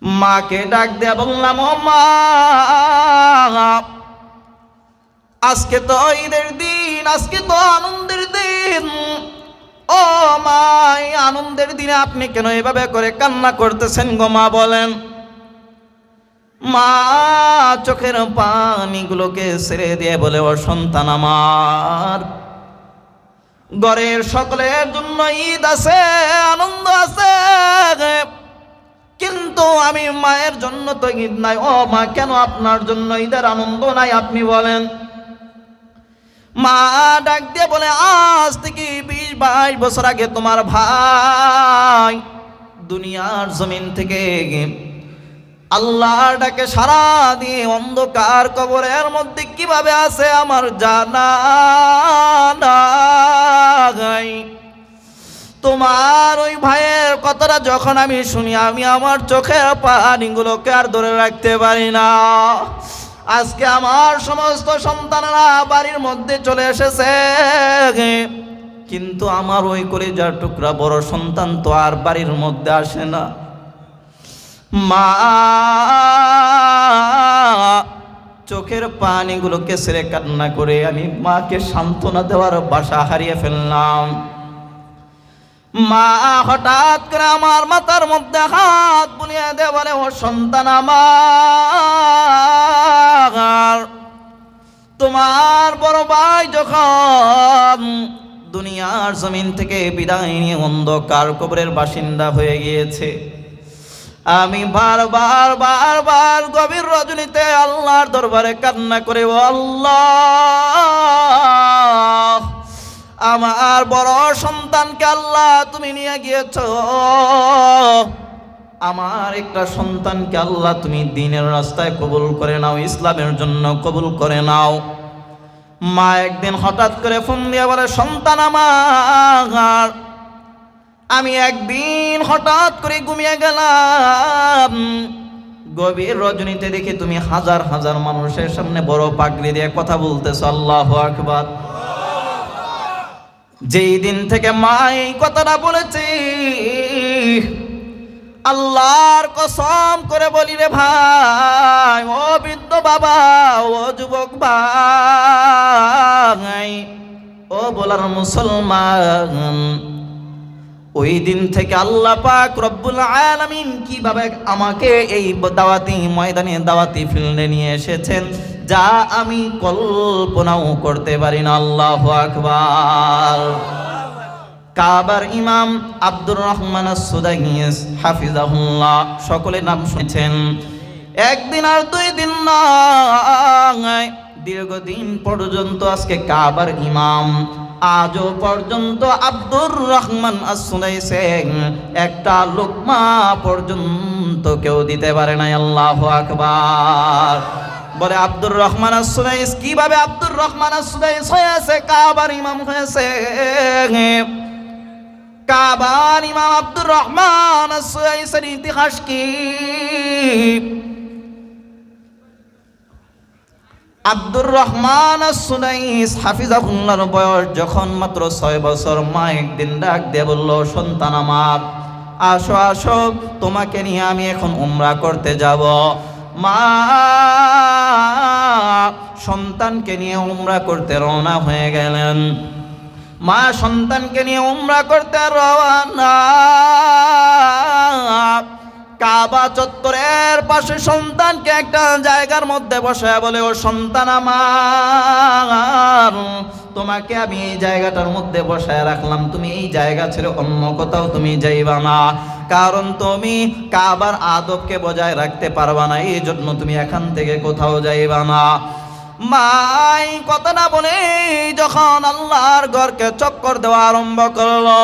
মাকে ডাক দিয়ে বললাম, ও মা, আজকে তো ঈদের দিন, আজকে তো আনন্দের দিন। ও মা, এই আনন্দের দিনে আপনি কেন এভাবে করে কান্না করতেছেন গো মা, বলেন। মা চোখের পানিগুলোকে ছেড়ে দিয়ে বলে, ও সন্তান আমার, ঘরের সকলের জন্য ঈদ আছে, আনন্দ আছে, কিন্তু আমি মায়ের জন্য তো ঈদ নাই। ও মা, কেন আপনার জন্য ঈদের আনন্দ নাই আপনি বলেন। মা ডাক দিয়ে বলে, আজ থেকে 20-22 বছর আগে তোমার ভাই দুনিয়ার জমিন থেকে আল্লাহর ডাকে সারা দিয়ে অন্ধকার কবরের মধ্যে কিভাবে আছে আমার জানা নাই। তোমার ওই ভাইয়ের কথাটা যখন আমি শুনি, আমি আমার চোখের পানিগুলোকে আর ধরে রাখতে পারি না। আজকে আমার সমস্ত সন্তানরা বাড়ির মধ্যে চলে এসেছে, কিন্তু আমার ওই কলিজার টুকরা বড় সন্তান তো আর বাড়ির মধ্যে আসে না। মা চোখের পানিগুলোকে ছেড়ে কান্না করে আমি মাকে সান্ত্বনা দেওয়ার বাসা হারিয়ে ফেললাম। মা হঠাৎ করে আমার মাথার মধ্যে হাত বুলিয়ে দে বলে, ও সন্তান আমার, তোমার বড় ভাই যখন দুনিয়ার জমিন থেকে বিদায় নিয়ে অন্ধকার কবরের বাসিন্দা হয়ে গিয়েছে, আমি বারবার গভীর রজনীতে আল্লাহর দরবারে কান্না করে, ও আল্লাহ, আমার বড় সন্তানকে আল্লাহ তুমি নিয়ে গিয়েছ, আমার একটা সন্তানকে আল্লাহ তুমি দ্বীনের রাস্তায় কবুল করে নাও, ইসলামের জন্য কবুল করে নাও। মা একদিন হঠাৎ করে ফোন দিয়ে বলে, সন্তান আমার, আমি একদিন হঠাৎ করে ঘুমিয়ে গেলাম, গভীর রজনীতে দেখি তুমি হাজার হাজার মানুষের সামনে বড় পাগড়ি দিয়ে কথা বলতেছ। আল্লাহু আকবার। যেই দিন থেকে মা এই কথাটা বলেছে, আল্লাহর কসম করে বলি রে ভাই, ও বৃদ্ধ বাবা, ও যুবক ভাই, ও বলার মুসলমান, ওই দিন থেকে আল্লাহ পাক রব্বুল আলামিন কিভাবে আমাকে এই দাওয়াতি ময়দানে, দাওয়াতি ফিল্ডে নিয়ে এসেছেন, যা আমি কল্পনাও করতে পারি না। আল্লাহু আকবার। কাবার ইমাম আব্দুর রহমান আস-সুদাইস হাফিজাহুল্লাহ, সকলে নাম শুনেছেন। একদিন আর 2 দিন নয়, দীর্ঘদিন পর্যন্ত আজকে কাবার ইমাম, আজও পর্যন্ত আব্দুর রহমান আস-সুদাইসের একটা লোকমা পর্যন্ত কেউ দিতে পারে নাই। আল্লাহু আকবার। বলে, আব্দুর রহমান আস-সুদাইস কিভাবে আব্দুর রহমান আস-সুদাইস হয়েছে, কাবার ইমাম হয়েছে? কাবার ইমাম আব্দুর রহমান আস-সুদাইসের ইতিহাস কি? আব্দুর রহমান আস-সুদাইস হাফিজাহুল্লাহর বয়স যখন মাত্র 6 বছর, মা একদিন ডাক দিয়ে বলল, সন্তান আমার, আসো আসো, তোমাকে নিয়ে আমি এখন উমরা করতে যাব। মা সন্তানকে নিয়ে উমরা করতে রওনা হয়ে গেলেন। মা সন্তানকে নিয়ে উমরা করতে রওনা। কাবা চত্বরের পাশে সন্তানকে একটা জায়গার মধ্যে বসায় বলে, ও সন্তান আমার, তোমাকে আমি এই জায়গাটার মধ্যে বসায় রাখলাম, তুমি এই জায়গা ছেড়ে অন্য কোথাও তুমি যাইবা না, কারণ তুমি কাবার আদবকে বজায় রাখতে পারবা না, এই জন্য তুমি এখান থেকে কোথাও যাইবা না। মাই কথা না বলে যখন আল্লাহর ঘরকে চক্কর দেওয়া আরম্ভ করলো,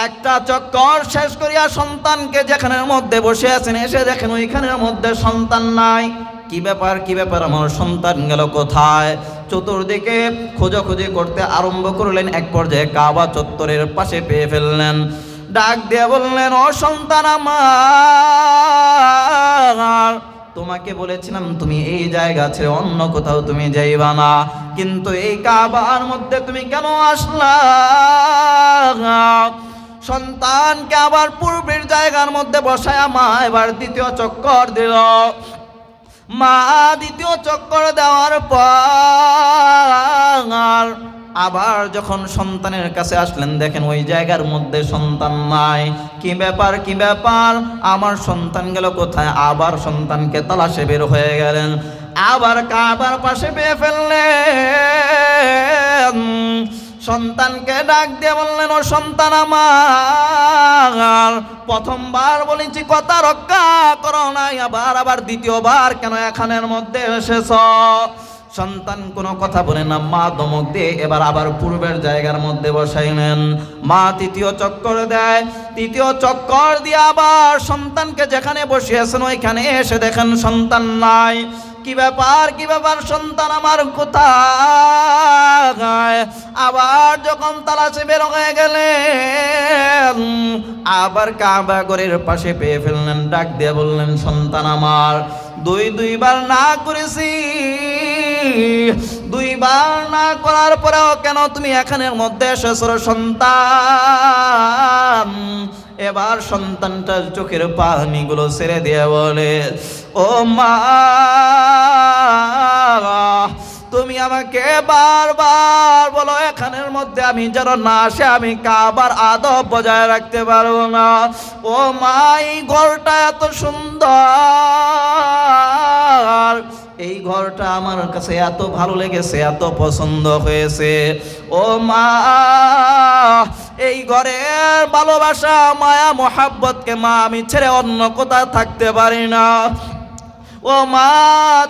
একটা চক্কর শেষ করিয়া সন্তানকে যেখানের মধ্যে বসে আছেন এসে দেখেন ওইখানের মধ্যে সন্তান নাই। কি ব্যাপার, কি ব্যাপার, আমার সন্তান গেল কোথায়? চতুর্দিকে খোঁজাখুঁজি করতে আরম্ভ করলেন। এক পর্যায়ে কাবা চত্বরের পাশে পেয়ে ফেললেন। ডাক দিয়ে বললেন, ও সন্তান আমার, তোমাকে বলেছিলাম তুমি এই জায়গা ছেড়ে অন্য কোথাও তুমি যাইবা না, কিন্তু এই কাবার মধ্যে তুমি কেন আসলা? সন্তানকে আবার পূর্বের জায়গার মধ্যে বসায়া মা এবার দ্বিতীয় চক্কর দিল। মা দ্বিতীয় চক্কর দেওয়ার পর আবার যখন সন্তানের কাছে আসলেন, দেখেন ওই জায়গার মধ্যে সন্তান নাই। কি ব্যাপার, কি ব্যাপার, আমার সন্তান গেল কোথায়? আবার সন্তানকে তালাশে বের হয়ে গেলেন, আবার কাবার পাশে পেয়ে ফেললেন। সন্তানকে ডাক দিয়ে বললেন, ও সন্তান আমার, প্রথমবার বলেছি কথা রক্ষা করো নাই, আবার দ্বিতীয়বার কেন এখানের মধ্যে এসেছ? সন্তান কোনো কথা বলে না, মা ধমক দিয়ে এবার আবার পূর্বের জায়গার মধ্যে বসাইলেন। মা তৃতীয় চক্কর দেয়, তৃতীয় চক্কর দিয়ে আবার সন্তানকে যেখানে বসিয়েছেন ওইখানে এসে দেখেন সন্তান নাই। কি ব্যাপার, কি ব্যাপার, সন্তান আমার কোথায়? আবার যখন তালাশে বের হয়ে গেলেন, আবার কাবা ঘরের পাশে পেয়ে ফেললেন, ডাক দিয়ে বললেন, সন্তান আমার, দুইবার না করেছি, দুইবার না করার পরেও কেন তুমি এখানের মধ্যে এসেছো সন্তান? এবার সন্তানটার চোখের পানিগুলো ছেড়ে দিয়ে বলে, ও মা, তুমি আমাকে বারবার বলো এখানের মধ্যে আমি যেন না আসে, আমি কাবার আদব বজায় রাখতে পারবো না। ও মা, এই ঘরটা এত সুন্দর, এই ঘরটা আমার কাছে এত ভালো লেগেছে, এত পছন্দ হয়েছে। ও মা, এই ঘরের ভালোবাসা, মায়া, মোহাব্বতকে মা আমি ছেড়ে অন্য কোথাও থাকতে পারি না। ও মা,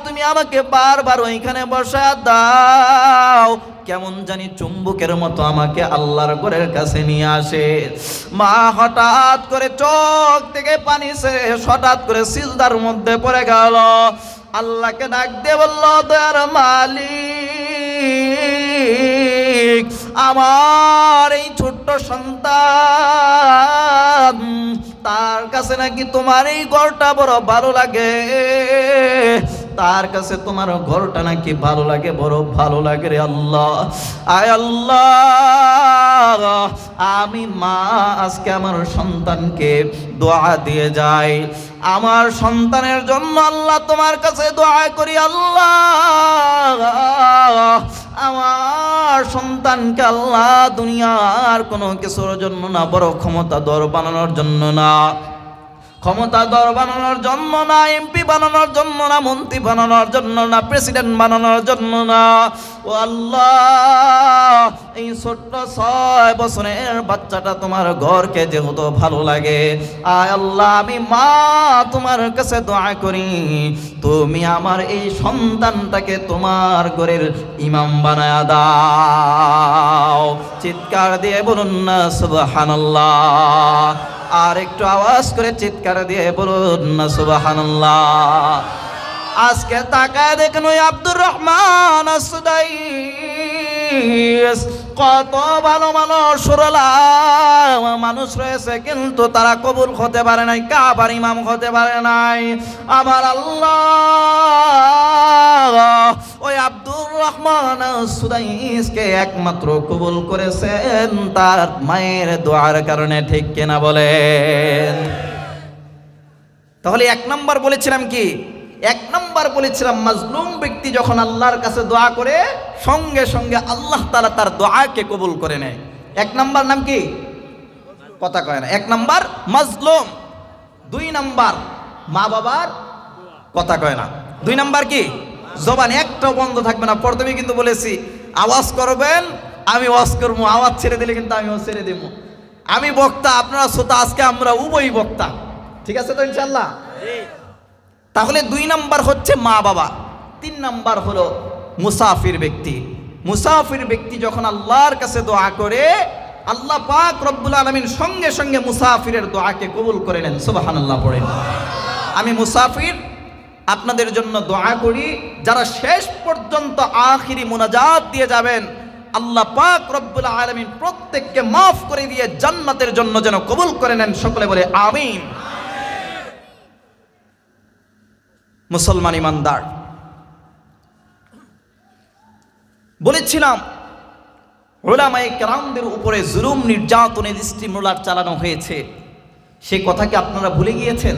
তুমি আমাকে বারবার ওইখানে বসা দাও, কেমন জানি চুম্বকের মতো আমাকে আল্লাহর ঘরের কাছে নিয়ে আসে। মা হঠাৎ করে চোখ থেকে পানি ছেড়ে হঠাৎ করে সিজদার মধ্যে পড়ে গেল, আল্লাহকে ডাক দিয়ে বলল, দয়ার মালিক, আমার এই ছোট্ট সন্তান, তার কাছে নাকি তোমার এই ঘরটা বড় ভালো লাগে, তার কাছে তোমার ঘরটা নাকি ভালো লাগে, বড় ভালো লাগে রে আল্লাহ। আয় আল্লাহ, আমি মা আজকে আমার সন্তানকে দোয়া দিয়ে যাই, আমার সন্তানের জন্য আল্লাহ তোমার কাছে দোয়া করি, আল্লাহ আমার সন্তানকে আল্লাহ দুনিয়ার কোনো কিছুর জন্য না, বড় ক্ষমতাধর বানানোর জন্য না, ক্ষমতাধর বানানোর জন্য না, এমপি বানানোর জন্য না, মন্ত্রী বানানোর জন্য না, প্রেসিডেন্ট বানানোর জন্য না। ও আল্লাহ, এই ছোট্ট 6 বছরের বাচ্চাটা তোমার ঘরকে যেহেতু ভালো লাগে, আয় আল্লাহ আমি মা তোমার কাছে দোয়া করি, তুমি আমার এই সন্তানটাকে তোমার ঘরের ইমাম বানায়া দাও। চিৎকার দিয়ে বলুন না সুবহানাল্লাহ। আর একটু আওয়াজ করে চিৎকার দিয়ে বলুন না সুবহানাল্লাহ। আজকে তাকায় দেখেন ওই আব্দুর রহমান সুদাইস, কত ভালো মানুষ, সরলা মানুষ রয়েছে, কিন্তু তারা কবুল হতে পারে নাই, কাবার ইমাম হতে পারে নাই। আমার আল্লাহ ওই আব্দুর রহমান সুদাইসকে একমাত্র কবুল করেছেন তার মায়ের দোয়ার কারণে, ঠিক কিনা বলেন? তাহলে 1 নম্বর বলেছিলাম কি? 1 নম্বর বলেছিলাম, মাজলুম ব্যক্তি যখন আল্লাহর কাছে দোয়া করে সঙ্গে সঙ্গে আল্লাহ তাআলা তার দোয়াকে কবুল করে নেয়। 1 নম্বর নাম কি? কথা কয় না। 1 নম্বর মাজলুম। 2 নম্বর মা বাবার, কথা কয় না। 2 নম্বর কি? জবান একটাও বন্ধ থাকবে না। প্রথমে কিন্তু বলেছি আওয়াজ করবেন, আমি ওয়াজ করবো, আওয়াজ ছেড়ে দিলে কিন্তু আমিও ছেড়ে দেব। আমি বক্তা, আপনারা শ্রোতা, আজকে আমরা উভয় বক্তা, ঠিক আছে তো ইনশাআল্লাহ? তাহলে 2 নম্বর হচ্ছে মা বাবা। 3 নম্বর হলো মুসাফির ব্যক্তি। মুসাফির ব্যক্তি যখন আল্লাহর কাছে দোয়া করে, আল্লাহ পাক রব্বুল আলামিন সঙ্গে সঙ্গে মুসাফিরের দোয়াকে কবুল করে নেন। সুবহানাল্লাহ পড়েন। আমি মুসাফির আপনাদের জন্য দোয়া করি, যারা শেষ পর্যন্ত আখিরি মুনাজাত দিয়ে যাবেন, আল্লাহ পাক রব্বুল আলামিন প্রত্যেককে মাফ করে দিয়ে জান্নাতের জন্য যেন কবুল করে নেন। সকলে বলে আমিন। মুসলমান ইমানদার, বলেছিলাম উলামায়ে কেরামদের উপরে জুলুম নির্যাতনের স্টিমুলার চালানো হয়েছে, সে কথা কি আপনারা ভুলে গিয়েছেন?